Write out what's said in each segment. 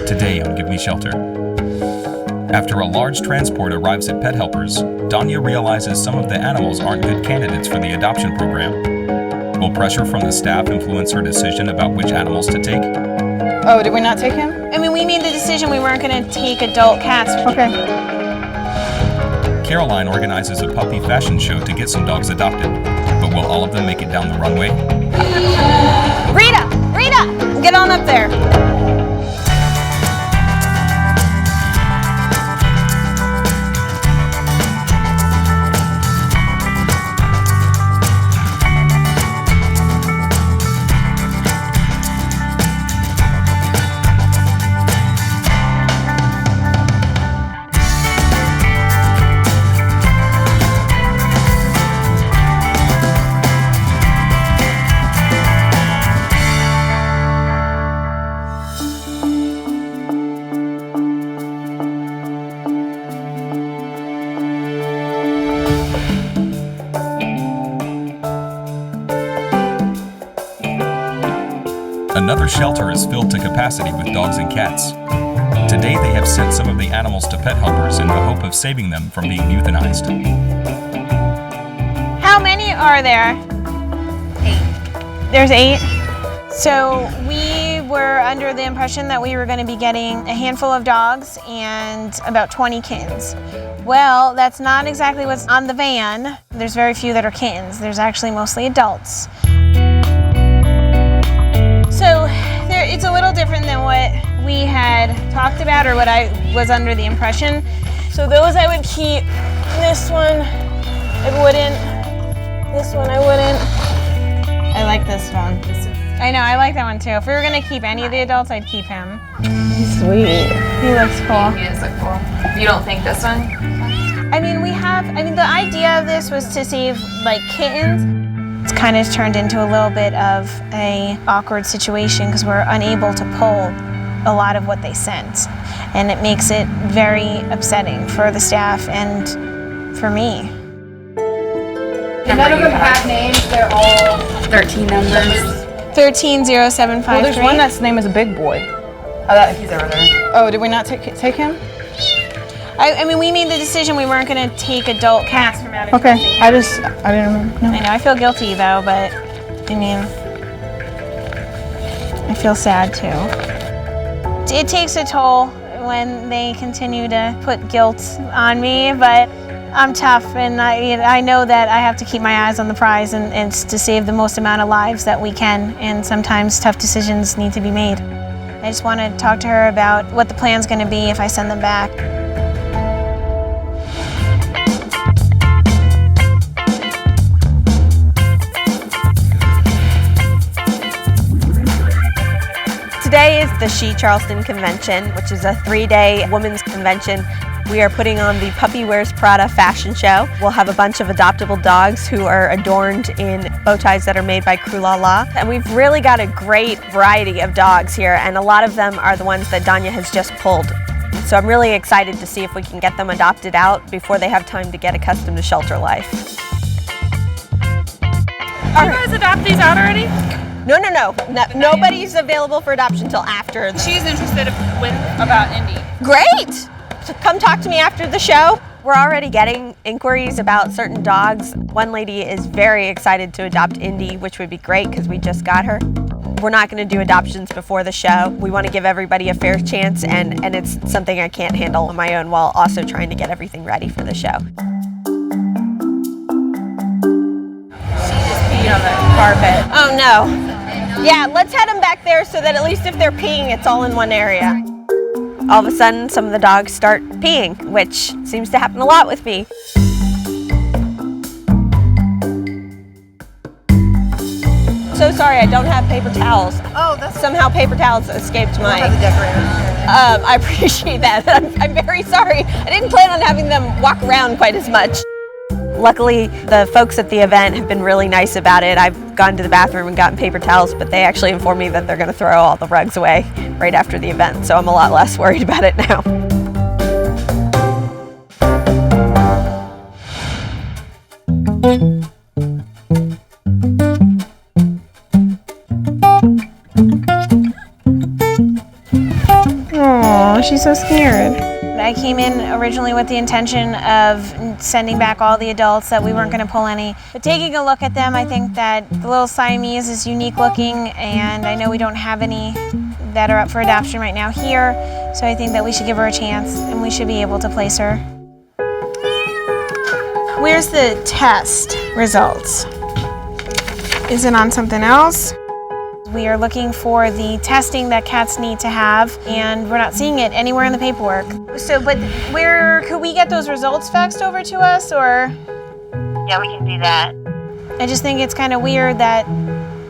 Today on Give Me Shelter. After a large transport arrives at Pet Helpers, Danya realizes some of the animals aren't good candidates for the adoption program. Will pressure from the staff influence her decision about which animals to take? Oh, did we not take him? I mean, we made the decision we weren't going to take adult cats. Okay. Caroline organizes a puppy fashion show to get some dogs adopted, but will all of them make it down the runway? Rita, get on up there. Another shelter is filled to capacity with dogs and cats. Today they have sent some of the animals to Pet Helpers in the hope of saving them from being euthanized. How many are there? 8. There's 8. So we were under the impression that we were going to be getting a handful of dogs and about 20 kittens. Well, that's not exactly what's on the van. There's very few that are kittens. There's actually mostly adults. So it's a little different than what we had talked about or what I was under the impression. So those I would keep. This one I wouldn't. This one I wouldn't. I like this one. I know, I like that one too. If we were gonna keep any of the adults, I'd keep him. He's sweet. He looks cool. He does look cool. You don't think this one? The idea of this was to save like kittens. It's kind of turned into a little bit of a awkward situation because we're unable to pull a lot of what they sent. And it makes it very upsetting for the staff and for me. None of them have names, they're all 13 numbers. 130753. Well, there's one that's name is a big boy. Oh, he's over there. Oh, did we not take him? I mean, we made the decision we weren't going to take adult cats from out of Okay, I didn't remember. No. I know, I feel guilty though, but I mean, I feel sad too. It takes a toll when they continue to put guilt on me, but I'm tough and I know that I have to keep my eyes on the prize and it's to save the most amount of lives that we can, and sometimes tough decisions need to be made. I just want to talk to her about what the plan's going to be if I send them back. Today is the She Charleston Convention, which is a 3-day women's convention. We are putting on the Puppy Wears Prada fashion show. We'll have a bunch of adoptable dogs who are adorned in bow ties that are made by Crew La La. And we've really got a great variety of dogs here, and a lot of them are the ones that Danya has just pulled. So I'm really excited to see if we can get them adopted out before they have time to get accustomed to shelter life. Did you guys adopt these out already? No. Nobody's available for adoption until after. She's interested about Indy. Great! So come talk to me after the show. We're already getting inquiries about certain dogs. One lady is very excited to adopt Indy, which would be great because we just got her. We're not going to do adoptions before the show. We want to give everybody a fair chance, and it's something I can't handle on my own while also trying to get everything ready for the show. She just peed on the carpet. Oh no. Yeah, let's head them back there so that at least if they're peeing, it's all in one area. All of a sudden, some of the dogs start peeing, which seems to happen a lot with me. So sorry, I don't have paper towels. Oh, that's Somehow paper towels escaped my... the decorator. I appreciate that. I'm very sorry. I didn't plan on having them walk around quite as much. Luckily, the folks at the event have been really nice about it. I've gone to the bathroom and gotten paper towels, but they actually informed me that they're going to throw all the rugs away right after the event, so I'm a lot less worried about it now. she's so scared. I came in originally with the intention of sending back all the adults, that we weren't going to pull any. But taking a look at them, I think that the little Siamese is unique looking, and I know we don't have any that are up for adoption right now here, so I think that we should give her a chance and we should be able to place her. Where's the test results? Is it on something else? We are looking for the testing that cats need to have, and we're not seeing it anywhere in the paperwork. So, but where could we get those results faxed over to us, or? Yeah, we can do that. I just think it's kind of weird that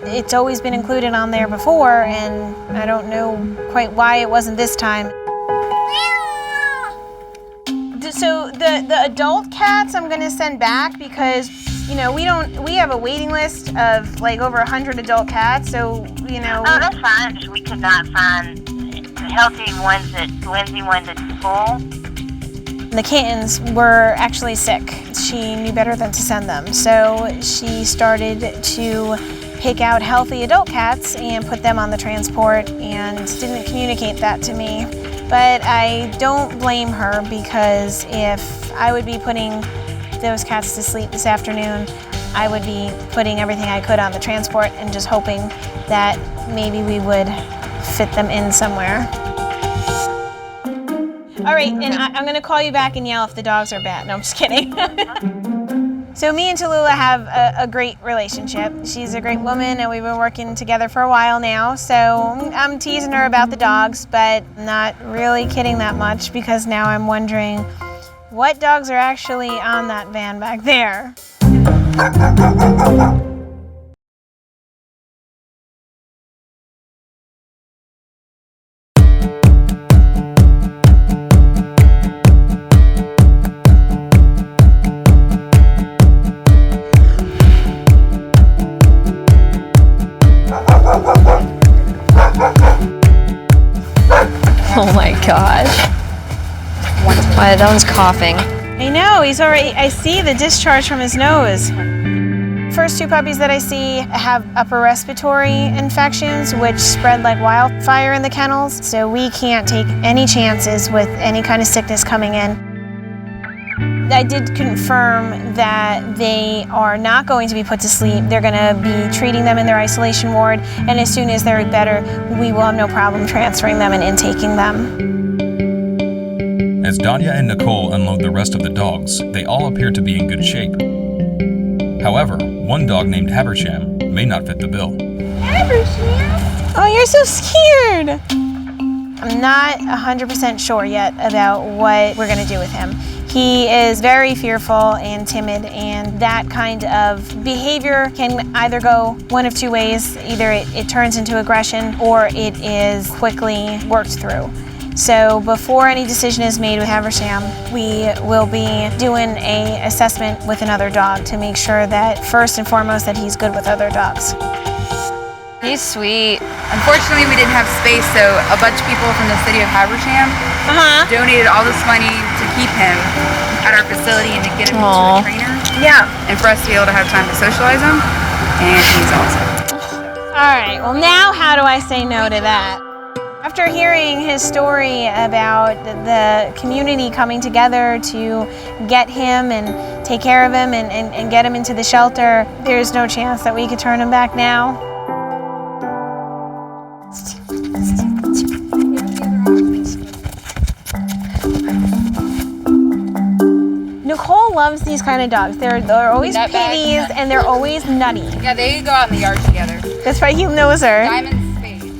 it's always been included on there before, and I don't know quite why it wasn't this time. So the adult cats I'm gonna send back because, you know, we have a waiting list of like over 100 adult cats, so, you know. Oh, that's fine, because we could not find healthy ones Lindsay wanted to pull. The kittens were actually sick. She knew better than to send them, so she started to pick out healthy adult cats and put them on the transport, and didn't communicate that to me. But I don't blame her, because if I would be putting those cats to sleep this afternoon, I would be putting everything I could on the transport and just hoping that maybe we would fit them in somewhere. All right, and I'm gonna call you back and yell if the dogs are bad. No, I'm just kidding. So me and Tallulah have a great relationship. She's a great woman, and we've been working together for a while now. So I'm teasing her about the dogs, but not really kidding that much, because now I'm wondering what dogs are actually on that van back there. Oh my gosh. Why, that one's coughing. I know, he's already, I see the discharge from his nose. First two puppies that I see have upper respiratory infections, which spread like wildfire in the kennels, so we can't take any chances with any kind of sickness coming in. I did confirm that they are not going to be put to sleep. They're going to be treating them in their isolation ward, and as soon as they're better, we will have no problem transferring them and intaking them. As Danya and Nicole unload the rest of the dogs, they all appear to be in good shape. However, one dog named Haversham may not fit the bill. Haversham? Oh, you're so scared! I'm not 100% sure yet about what we're going to do with him. He is very fearful and timid, and that kind of behavior can either go one of two ways. Either it turns into aggression, or it is quickly worked through. So before any decision is made with Haversham, we will be doing an assessment with another dog to make sure that, first and foremost, that he's good with other dogs. He's sweet. Unfortunately, we didn't have space, so a bunch of people from the city of Haversham donated all this money to keep him at our facility and to get him into a trainer. Yeah. And for us to be able to have time to socialize him, and he's awesome. All right, well now how do I say no to that? After hearing his story about the community coming together to get him and take care of him and get him into the shelter, there's no chance that we could turn him back now. Nicole loves these kind of dogs. They're always pitties and they're always nutty. Yeah, they go out in the yard together. That's right, he knows her. Diamond's spade.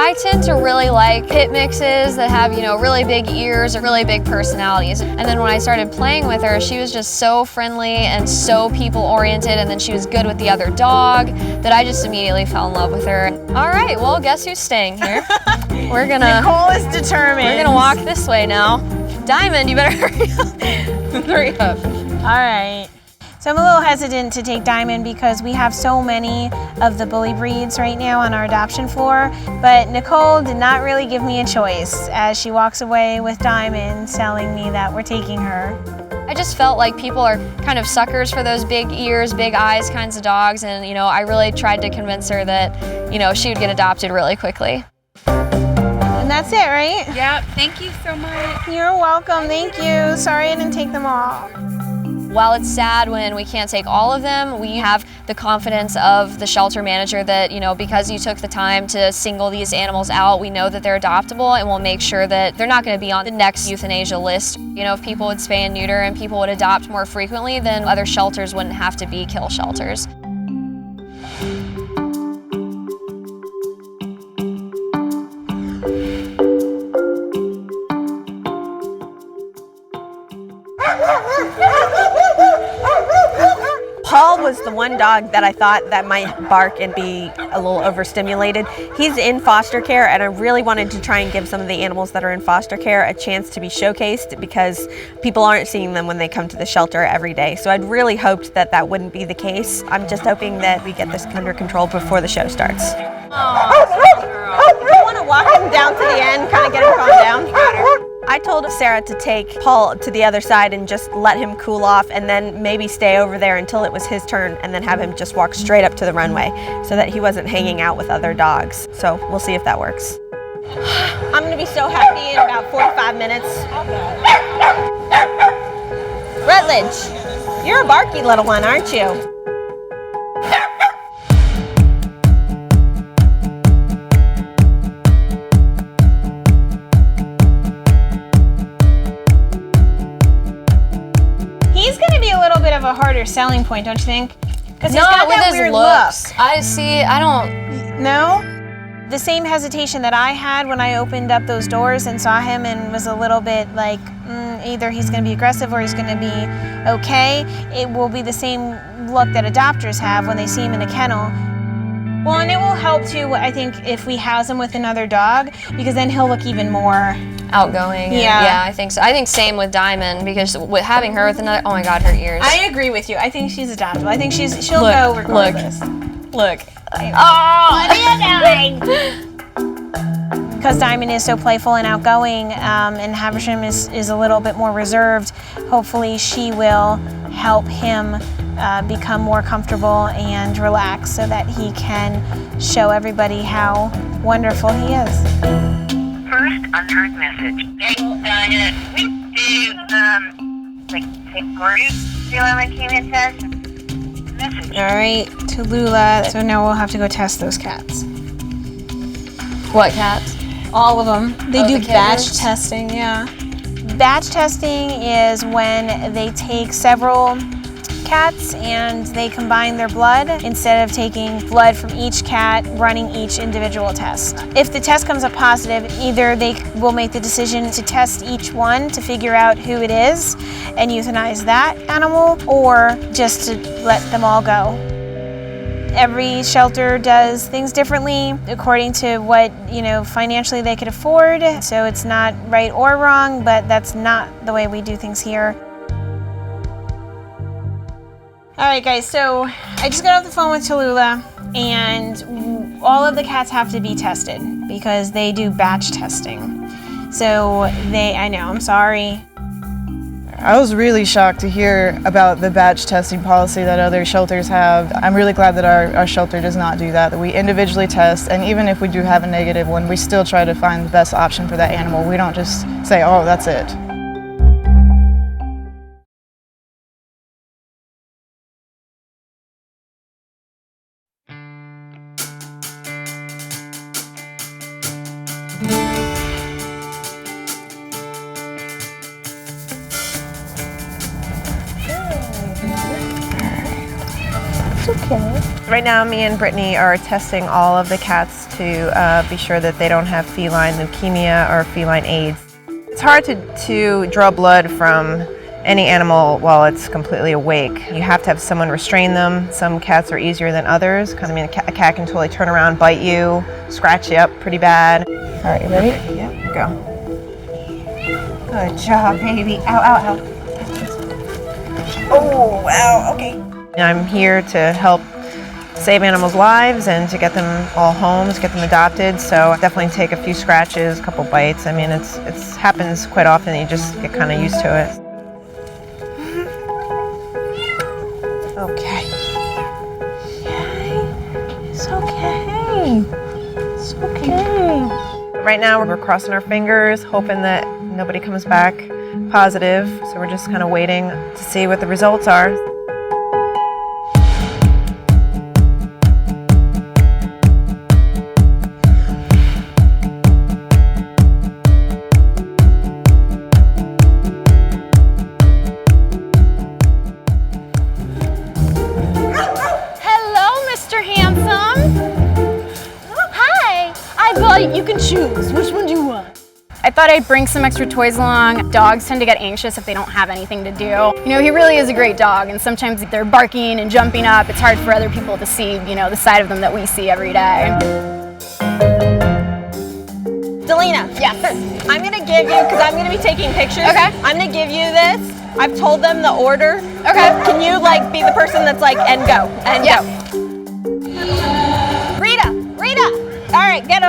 I tend to really like pit mixes that have, you know, really big ears and really big personalities. And then when I started playing with her, she was just so friendly and so people-oriented, and then she was good with the other dog that I just immediately fell in love with her. All right, well, guess who's staying here? We're gonna... Nicole is determined. We're gonna walk this way now. Diamond, you better hurry up. Hurry up. All right. So I'm a little hesitant to take Diamond because we have so many of the bully breeds right now on our adoption floor, but Nicole did not really give me a choice as she walks away with Diamond, telling me that we're taking her. I just felt like people are kind of suckers for those big ears, big eyes kinds of dogs, and, you know, I really tried to convince her that, you know, she would get adopted really quickly. that's it, right? Yep. Thank you so much. You're welcome. Thank you. Sorry I didn't take them all. While it's sad when we can't take all of them, we have the confidence of the shelter manager that, because you took the time to single these animals out, we know that they're adoptable, and we'll make sure that they're not going to be on the next euthanasia list. If people would spay and neuter and people would adopt more frequently, then other shelters wouldn't have to be kill shelters. Paul was the one dog that I thought that might bark and be a little overstimulated. He's in foster care, and I really wanted to try and give some of the animals that are in foster care a chance to be showcased because people aren't seeing them when they come to the shelter every day. So I'd really hoped that that wouldn't be the case. I'm just hoping that we get this under control before the show starts. You want to walk him down to the end, kind of get him calmed down? I told Sarah to take Paul to the other side and just let him cool off, and then maybe stay over there until it was his turn, and then have him just walk straight up to the runway so that he wasn't hanging out with other dogs. So we'll see if that works. I'm gonna be so happy in about 45 minutes. Rutledge, you're a barky little one, aren't you? He's going to be a little bit of a harder selling point, don't you think? Because he's Not got with that his weird looks. look. I don't. No? The same hesitation that I had when I opened up those doors and saw him and was a little bit like, either he's going to be aggressive or he's going to be okay. It will be the same look that adopters have when they see him in a kennel. Well, and it will help too, I think, if we house him with another dog, because then he'll look even more Outgoing. Yeah. I think so. I think same with Diamond, because with having her with another, oh my God, her ears. I agree with you. I think she's adoptable. I think she'll go regardless. Look. Oh, what are you doing? Because Diamond is so playful and outgoing, and Haversham is a little bit more reserved, hopefully she will help him become more comfortable and relaxed so that he can show everybody how wonderful he is. First unheard message. Okay, we do, like, take group feline leukemia test. Message. All right, Tallulah. So now we'll have to go test those cats. What cats? All of them. They do the batch kittens? testing, yeah. Batch testing is when they take several cats and they combine their blood instead of taking blood from each cat, running each individual test. If the test comes up positive, either they will make the decision to test each one to figure out who it is and euthanize that animal, or just to let them all go. Every shelter does things differently according to what, financially they could afford. So it's not right or wrong, but that's not the way we do things here. All right, guys, so I just got off the phone with Tallulah, and all of the cats have to be tested because they do batch testing. So I know, I'm sorry. I was really shocked to hear about the batch testing policy that other shelters have. I'm really glad that our shelter does not do that we individually test, and even if we do have a negative one, we still try to find the best option for that animal. We don't just say, oh, that's it. Right now, me and Brittany are testing all of the cats to be sure that they don't have feline leukemia or feline AIDS. It's hard to draw blood from any animal while it's completely awake. You have to have someone restrain them. Some cats are easier than others, because a cat can totally turn around, bite you, scratch you up pretty bad. All right, you ready? Yeah, go. Good job, baby. Ow, ow, ow. Oh, wow, okay. I'm here to help save animals' lives and to get them all homes, get them adopted. So definitely take a few scratches, a couple bites. I mean, it happens quite often. You just get kind of used to it. Okay. It's okay. It's okay. Right now we're crossing our fingers, hoping that nobody comes back positive. So we're just kind of waiting to see what the results are. You can choose. Which one do you want? I thought I'd bring some extra toys along. Dogs tend to get anxious if they don't have anything to do. You know, he really is a great dog, and sometimes they're barking and jumping up. It's hard for other people to see, you know, the side of them that we see every day. Delina, yes. I'm gonna give you, because I'm gonna be taking pictures. Okay. I'm gonna give you this. I've told them the order. Okay. Can you like be the person that's like, and go, and go. Rita. All right, get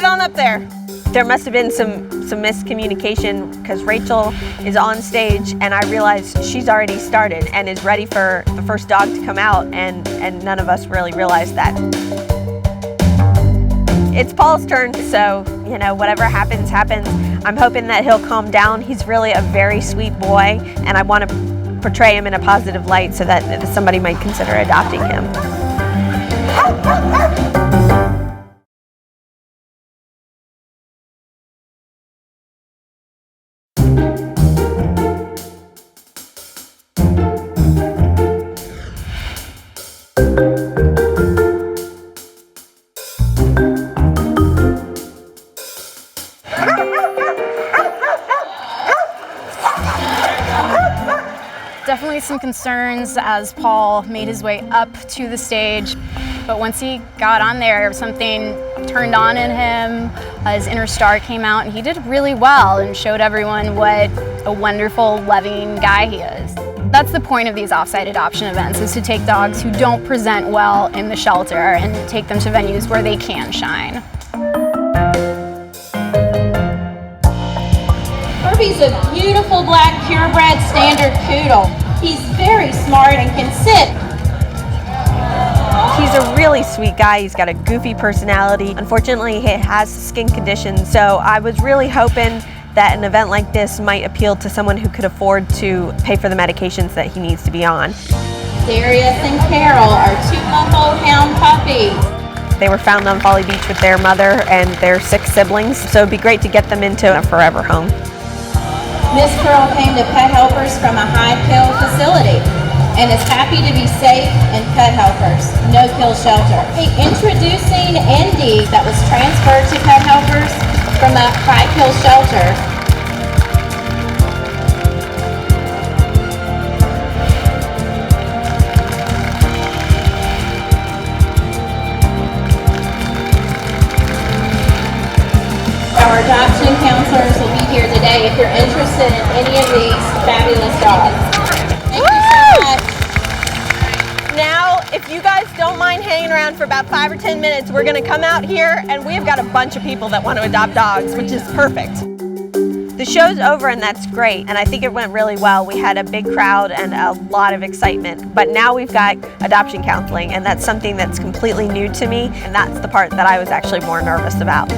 on up there. There must have been some miscommunication because Rachel is on stage and I realized she's already started and is ready for the first dog to come out, and none of us really realized that. It's Paul's turn, so you know, whatever happens, happens. I'm hoping that he'll calm down. He's really a very sweet boy, and I want to portray him in a positive light so that somebody might consider adopting him. Definitely some concerns as Paul made his way up to the stage, but once he got on there, something turned on in him. His inner star came out, and he did really well and showed everyone what a wonderful, loving guy he is. That's the point of these offsite adoption events, is to take dogs who don't present well in the shelter and take them to venues where they can shine. He's a beautiful black purebred standard poodle. He's very smart and can sit. He's a really sweet guy. He's got a goofy personality. Unfortunately, he has a skin condition, so I was really hoping that an event like this might appeal to someone who could afford to pay for the medications that he needs to be on. Darius and Carol are 2-month-old hound puppies. They were found on Folly Beach with their mother and their 6 siblings, so it'd be great to get them into a forever home. Miss Pearl came to Pet Helpers from a high-kill facility and is happy to be safe in Pet Helpers, no-kill shelter. Introducing Indy, that was transferred to Pet Helpers from a high-kill shelter. Our adoption counselors will be here today if you're interested in any of these fabulous dogs. Thank you so much. Now, if you guys don't mind hanging around for about 5 or 10 minutes, we're going to come out here and we've got a bunch of people that want to adopt dogs, which is perfect. The show's over and that's great, and I think it went really well. We had a big crowd and a lot of excitement, but now we've got adoption counseling, and that's something that's completely new to me, and that's the part that I was actually more nervous about.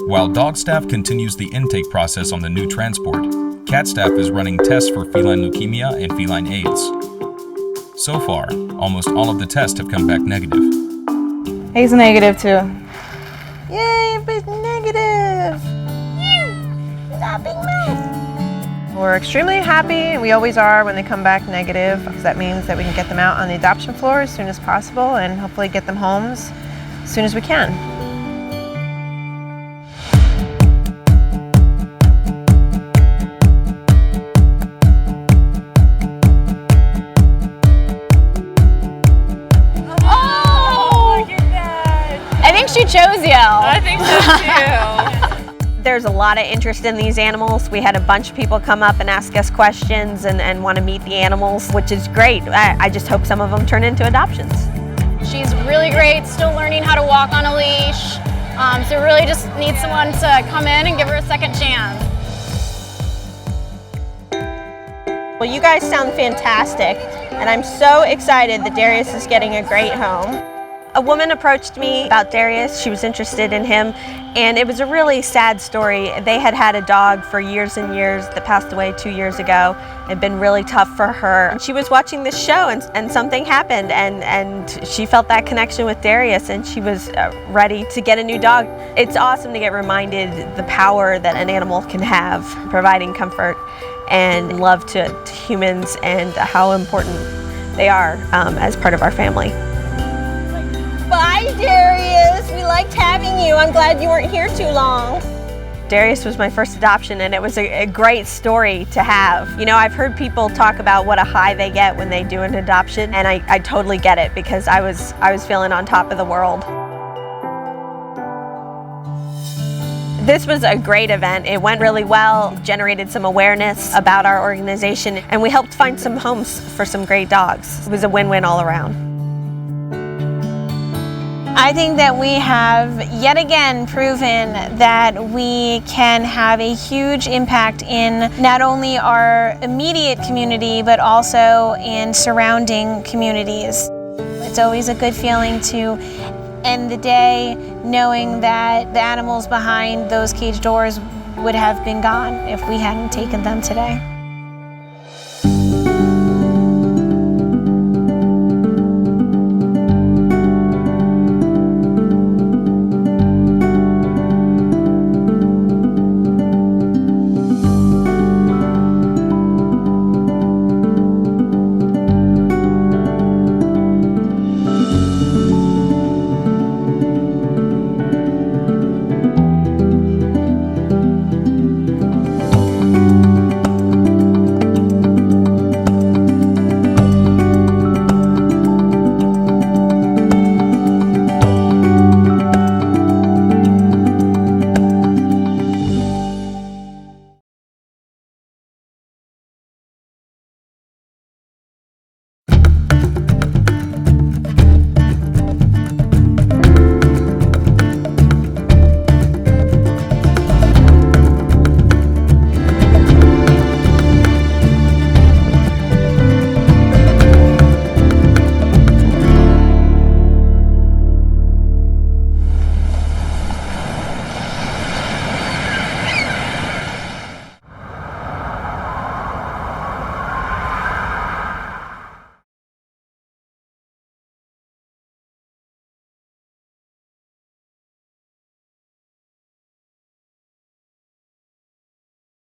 While dog staff continues the intake process on the new transport, cat staff is running tests for feline leukemia and feline AIDS. So far, almost all of the tests have come back negative. He's negative too. Yay, but negative! Stop being nice. We're extremely happy, and we always are when they come back negative, because that means that we can get them out on the adoption floor as soon as possible and hopefully get them homes as soon as we can. She chose you. I think so too. There's a lot of interest in these animals. We had a bunch of people come up and ask us questions and want to meet the animals, which is great. I just hope some of them turn into adoptions. She's really great, still learning how to walk on a leash. So we really just need someone to come in and give her a second chance. Well, you guys sound fantastic, and I'm so excited that Darius is getting a great home. A woman approached me about Darius. She was interested in him, and it was a really sad story. They had had a dog for years and years that passed away 2 years ago. It had been really tough for her. And she was watching this show, and something happened, and she felt that connection with Darius, and she was ready to get a new dog. It's awesome to get reminded the power that an animal can have, providing comfort and love to humans, and how important they are as part of our family. Bye, Darius. We liked having you. I'm glad you weren't here too long. Darius was my first adoption, and it was a great story to have. You know, I've heard people talk about what a high they get when they do an adoption, and I totally get it, because I was feeling on top of the world. This was a great event. It went really well, generated some awareness about our organization, and we helped find some homes for some great dogs. It was a win-win all around. I think that we have yet again proven that we can have a huge impact in not only our immediate community, but also in surrounding communities. It's always a good feeling to end the day knowing that the animals behind those cage doors would have been gone if we hadn't taken them today.